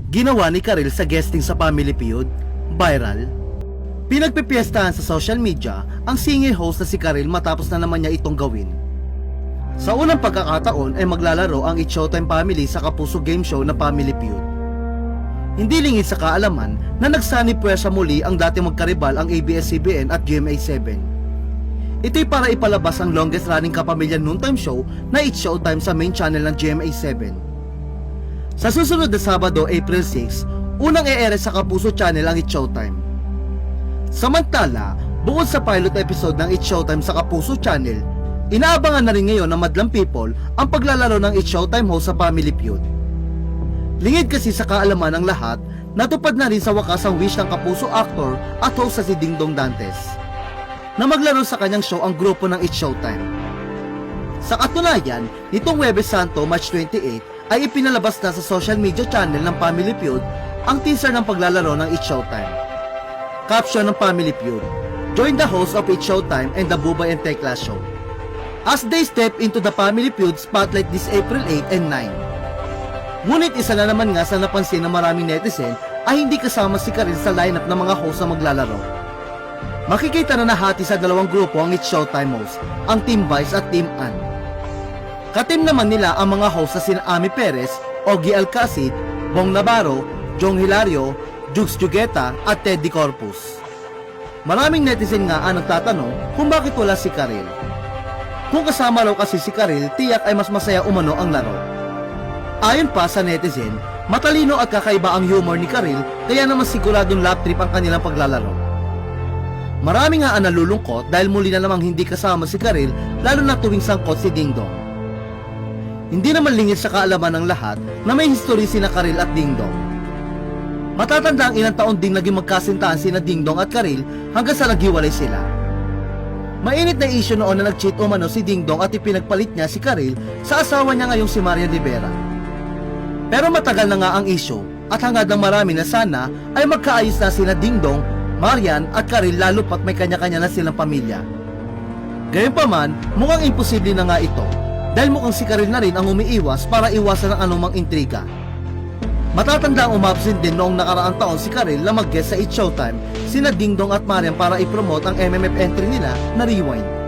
Ginawa ni Karil sa guesting sa Family Feud, viral. Pinagpipiestahan sa social media ang singing host na si Karil matapos na naman niya itong gawin. Sa unang pagkakataon ay maglalaro ang It's Showtime family sa kapuso game show na Family Feud. Hindi lingid sa kaalaman na nagsanipwersa muli ang dati magkaribal ang ABS-CBN at GMA7. Ito'y para ipalabas ang longest running kapamilya noontime show na It's Showtime sa main channel ng GMA7. Sa susunod na Sabado, April 6, unang e-ere sa Kapuso Channel ang It's Showtime. Samantala, bukod sa pilot episode ng It's Showtime sa Kapuso Channel, inaabangan na rin ngayon ng madlang people ang paglalaro ng It's Showtime host sa Family Feud. Lingid kasi sa kaalaman ng lahat, natupad na rin sa wakas ang wish ng Kapuso actor at host sa si Dingdong Dantes na maglaro sa kanyang show ang grupo ng It's Showtime. Sa katunayan, nitong Huwebes Santo, March 28, ay ipinalabas na sa social media channel ng Family Feud ang teaser ng paglalaro ng It's Showtime. Caption ng Family Feud: "Join the host of It's Showtime and the Bubay and Tekla Show as they step into the Family Feud spotlight this April 8 and 9. Ngunit isa na naman nga sa napansin ng maraming netizen ay hindi kasama si Karil sa lineup ng mga host na maglalaro. Makikita na nahati sa dalawang grupo ang It's Showtime host, ang Team Vice at Team Ann. Katim naman nila ang mga host na sina Ami Perez, Ogie Alcacid, Bong Navarro, Jong Hilario, Jukes Jugueta at Teddy Corpus. Maraming netizen nga ang nagtatanong kung bakit wala si Karil. Kung kasama raw kasi si Karil, tiyak ay mas masaya umano ang laro. Ayon pa sa netizen, matalino at kakaiba ang humor ni Karil, kaya naman siguradong lap trip ang kanilang paglalaro. Marami nga ang nalulungkot dahil muli na namang hindi kasama si Karil, lalo na tuwing sangkot si Dingdong. Hindi naman lingid sa kaalaman ng lahat na may history sina Karil at Dingdong. Matatanda ang ilang taon ding naging magkasintahan sina Dingdong at Karil hanggang sa naghiwalay sila. Mainit na issue noon na nag-cheat umano si Dingdong at ipinagpalit niya si Karil sa asawa niya ngayong si Marian Rivera. Pero matagal na nga ang issue at hangad ng marami na sana ay magkaayos na sina Dingdong, Marian at Karil lalo pat may kanya-kanya na silang pamilya. Gayunpaman, mukhang imposible na nga ito dahil mukhang si Karil na rin ang umiiwas para iwasan ang anumang intriga. Matatanda ang umabsent din noong nakaraang taon si Karil na mag-guest sa It's Showtime sina Dingdong at Marian para i-promote ang MMF entry nila na Rewind.